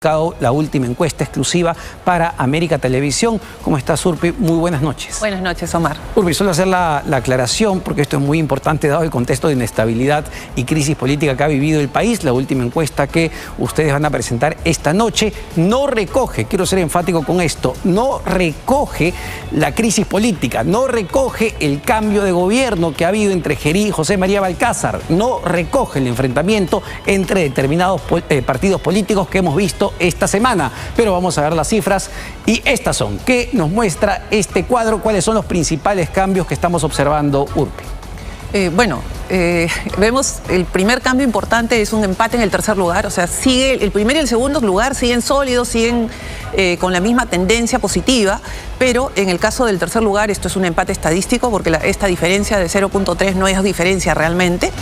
La última encuesta exclusiva para América Televisión. ¿Cómo estás, Urpi? Muy buenas noches. Buenas noches, Omar. Urpi, solo hacer la aclaración, porque esto es muy importante dado el contexto de inestabilidad y crisis política que ha vivido el país. La última encuesta que ustedes van a presentar esta noche no recoge, quiero ser enfático con esto, no recoge la crisis política, no recoge el cambio de gobierno que ha habido entre Gerí y José María Balcázar, no recoge el enfrentamiento entre determinados partidos políticos que hemos visto esta semana, pero vamos a ver las cifras y estas son. ¿Qué nos muestra este cuadro? ¿Cuáles son los principales cambios que estamos observando, Urpi? Vemos el primer cambio importante es un empate en el tercer lugar, o sea, sigue el primer y el segundo lugar siguen sólidos, siguen con la misma tendencia positiva, pero en el caso del tercer lugar esto es un empate estadístico porque esta diferencia de 0.3 no es diferencia realmente,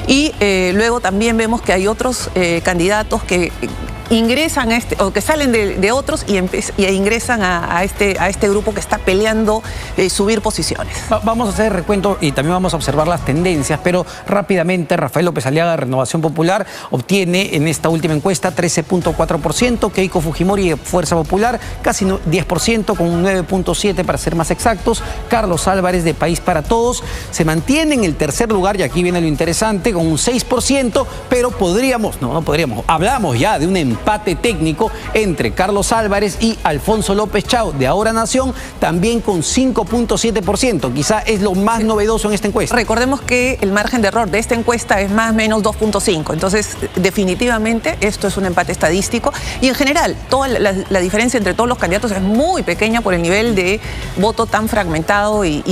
y luego también vemos que hay otros candidatos que ingresan o que salen de otros y ingresan a este grupo que está peleando subir posiciones. Vamos a hacer recuento y también vamos a observar las tendencias, pero rápidamente Rafael López Aliaga de Renovación Popular obtiene en esta última encuesta 13.4%, Keiko Fujimori de Fuerza Popular casi 10%, con un 9.7% para ser más exactos. Carlos Álvarez de País para Todos se mantiene en el tercer lugar, y aquí viene lo interesante, con un 6%, pero hablamos ya de un empate técnico entre Carlos Álvarez y Alfonso López Chao de Ahora Nación, también con 5.7%. Quizá es lo más novedoso en esta encuesta. Recordemos que el margen de error de esta encuesta es más o menos 2.5. Entonces, definitivamente, esto es un empate estadístico. Y en general, toda la diferencia entre todos los candidatos es muy pequeña por el nivel de voto tan fragmentado y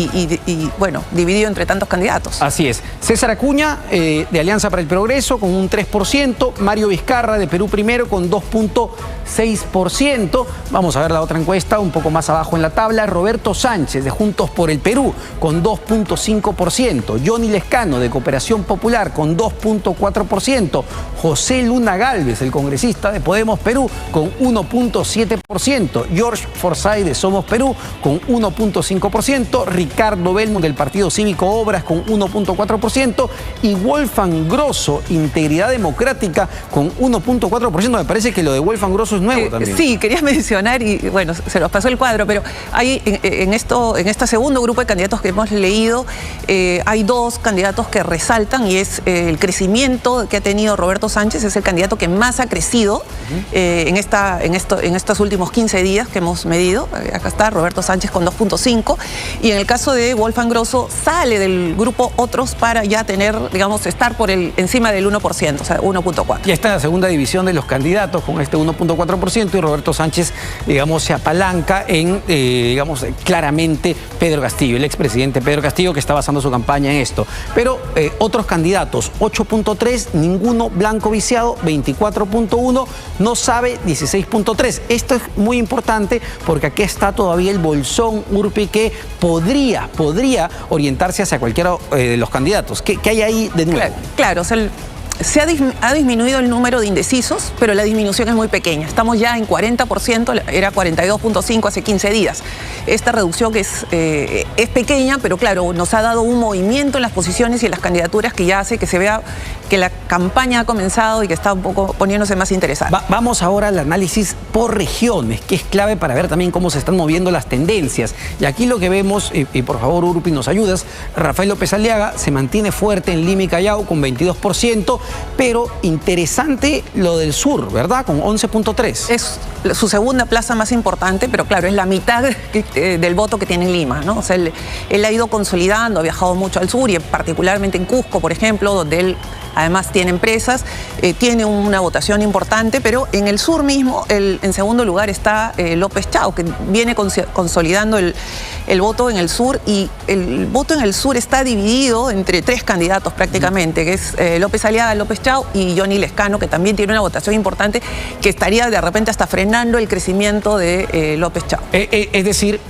dividido entre tantos candidatos. Así es. César Acuña, de Alianza para el Progreso, con un 3%. Mario Vizcarra, de Perú Primero, con 2.6%. Vamos a ver la otra encuesta un poco más abajo en la tabla. Roberto Sánchez, de Juntos por el Perú, con 2.5%. Johnny Lescano, de Cooperación Popular, con 2.4%. José Luna Gálvez, el congresista de Podemos Perú, con 1.7%. George Forsyth, de Somos Perú, con 1.5%. Ricardo Belmont, del Partido Cívico Obras, con 1.4%. Y Wolfgang Grosso, Integridad Democrática, con 1.4%. Me parece que lo de Wolfgang Grosso es nuevo también. Sí, quería mencionar, y bueno, se nos pasó el cuadro, pero hay en este segundo grupo de candidatos que hemos leído, hay dos candidatos que resaltan, y es el crecimiento que ha tenido Roberto Sánchez. Es el candidato que más ha crecido en estos últimos 15 días que hemos medido. Acá está Roberto Sánchez con 2.5, y en el caso de Wolfgang Grosso sale del grupo Otros para ya tener, digamos, estar encima del 1%, o sea, 1.4. Ya está en la segunda división de los candidatos con este 1.4%, y Roberto Sánchez, digamos, se apalanca en, claramente Pedro Castillo, el expresidente Pedro Castillo, que está basando su campaña en esto. Pero otros candidatos, 8.3, ninguno blanco viciado, 24.1, no sabe, 16.3. Esto es muy importante porque aquí está todavía el bolsón, Urpi, que podría orientarse hacia cualquiera de los candidatos. ¿Qué hay ahí de nuevo? Claro, o sea, ha disminuido el número de indecisos, pero la disminución es muy pequeña. Estamos ya en 40%, era 42.5 hace 15 días. Esta reducción es pequeña, pero claro, nos ha dado un movimiento en las posiciones y en las candidaturas que ya hace que se vea que la campaña ha comenzado y que está un poco poniéndose más interesante. Vamos ahora al análisis por regiones, que es clave para ver también cómo se están moviendo las tendencias. Y aquí lo que vemos, y por favor, Urpi, nos ayudas, Rafael López Aliaga se mantiene fuerte en Lima y Callao con 22%, pero interesante lo del sur, ¿verdad? Con 11.3. Es su segunda plaza más importante, pero claro, es la mitad del voto que tiene en Lima, ¿no? O sea, él ha ido consolidando, ha viajado mucho al sur, y particularmente en Cusco, por ejemplo, donde él además tiene empresas, tiene una votación importante, pero en el sur mismo, en segundo lugar está López Chao, que viene consolidando el voto en el sur, y el voto en el sur está dividido entre tres candidatos prácticamente, que es López Aliaga, López Chao y Johnny Lescano, que también tiene una votación importante, que estaría de repente hasta frenando el crecimiento de López Chao. Es decir,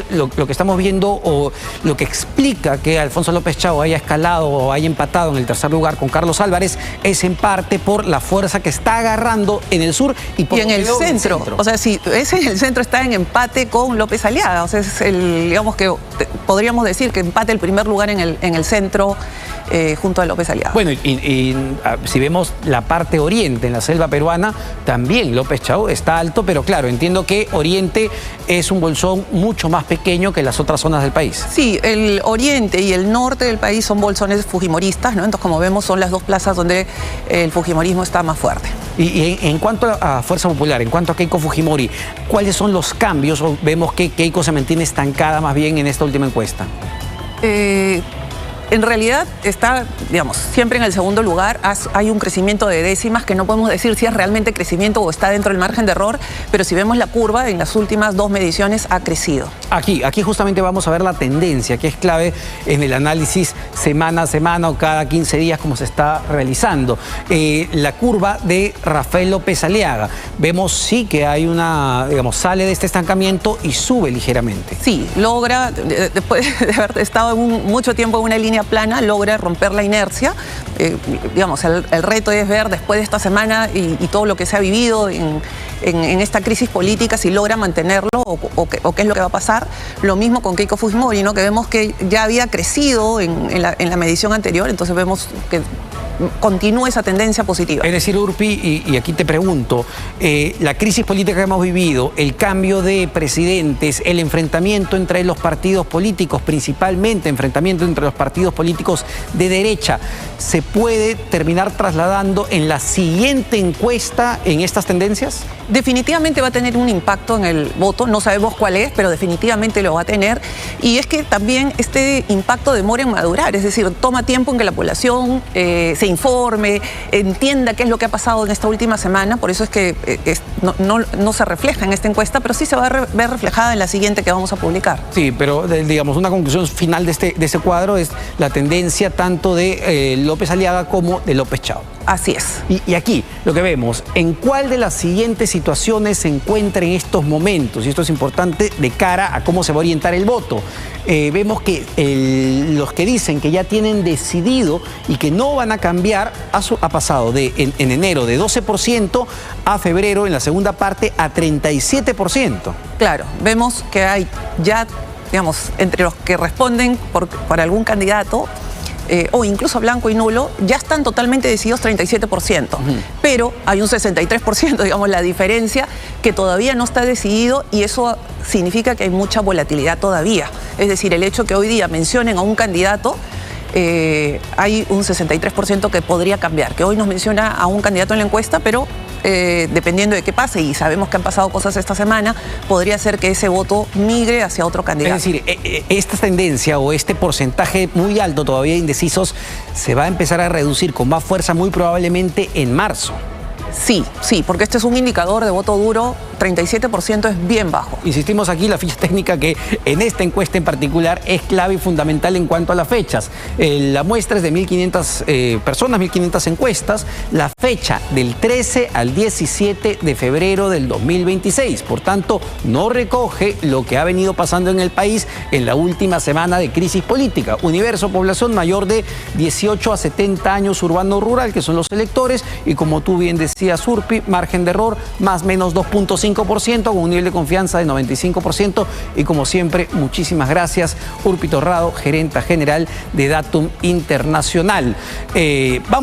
lo que estamos viendo, o lo que explica que Alfonso López Chao haya escalado o haya empatado en el tercer lugar con Carlos Álvarez, es en parte por la fuerza que está agarrando en el sur y en el centro. O sea, si es en el centro, está en empate con López Aliaga. O sea, es digamos que podríamos decir que empate el primer lugar en el centro junto a López Aliaga. Bueno, si vemos la parte oriente, en la selva peruana, también López Chau está alto, pero claro, entiendo que Oriente es un bolsón mucho más pequeño que las otras zonas del país. Sí, el oriente y el norte del país son bolsones fujimoristas, ¿no? Entonces, como vemos, son las dos plazas donde el fujimorismo está más fuerte. Y en cuanto a Fuerza Popular, en cuanto a Keiko Fujimori, ¿cuáles son los cambios? ¿O vemos que Keiko se mantiene estancada más bien en esta última encuesta? En realidad está, digamos, siempre en el segundo lugar. Hay un crecimiento de décimas que no podemos decir si es realmente crecimiento o está dentro del margen de error, pero si vemos la curva, en las últimas 2 mediciones ha crecido. Aquí justamente vamos a ver la tendencia, que es clave en el análisis semana a semana o cada 15 días como se está realizando. La curva de Rafael López Aliaga. Vemos sí que hay una, digamos, sale de este estancamiento y sube ligeramente. Sí, logra, después de haber estado mucho tiempo en una línea plana, logra romper la inercia. Digamos, el reto es ver después de esta semana y todo lo que se ha vivido en esta crisis política, si logra mantenerlo o qué es lo que va a pasar. Lo mismo con Keiko Fujimori, ¿no? Que vemos que ya había crecido en la medición anterior, entonces vemos que continúa esa tendencia positiva. Es decir, Urpi, y aquí te pregunto, la crisis política que hemos vivido, el cambio de presidentes, el enfrentamiento entre los partidos políticos, principalmente enfrentamiento entre los partidos políticos de derecha, ¿se puede terminar trasladando en la siguiente encuesta en estas tendencias? Definitivamente va a tener un impacto en el voto, no sabemos cuál es, pero definitivamente lo va a tener. Y es que también este impacto demora en madurar, es decir, toma tiempo en que la población se informe, entienda qué es lo que ha pasado en esta última semana, por eso es que no se refleja en esta encuesta, pero sí se va a ver reflejada en la siguiente que vamos a publicar. Sí, pero digamos, una conclusión final de este cuadro es la tendencia tanto de López Aliaga como de López Chau. Así es. Y aquí lo que vemos, ¿en cuál de las siguientes situaciones se encuentra en estos momentos? Y esto es importante de cara a cómo se va a orientar el voto. Vemos que los que dicen que ya tienen decidido y que no van a cambiar, ha pasado en enero de 12% a febrero, en la segunda parte, a 37%. Claro, vemos que hay ya, digamos, entre los que responden por algún candidato, o incluso blanco y nulo, ya están totalmente decididos 37%. Pero hay un 63%, digamos, la diferencia que todavía no está decidido, y eso significa que hay mucha volatilidad todavía. Es decir, el hecho que hoy día mencionen a un candidato, hay un 63% que podría cambiar, que hoy nos menciona a un candidato en la encuesta, pero dependiendo de qué pase, y sabemos que han pasado cosas esta semana, podría ser que ese voto migre hacia otro candidato. Es decir, esta tendencia o este porcentaje muy alto todavía de indecisos se va a empezar a reducir con más fuerza muy probablemente en marzo. Sí, porque este es un indicador de voto duro, 37% es bien bajo. Insistimos aquí la ficha técnica que en esta encuesta en particular es clave y fundamental en cuanto a las fechas. La muestra es de 1.500 personas, 1.500 encuestas, la fecha del 13 al 17 de febrero del 2026. Por tanto, no recoge lo que ha venido pasando en el país en la última semana de crisis política. Universo, población mayor de 18 a 70 años, urbano-rural, que son los electores, y como tú bien decías, Urpi, margen de error más o menos 2.5%, con un nivel de confianza de 95%, y como siempre, muchísimas gracias, Urpi Torrado, gerenta general de Datum Internacional. Vamos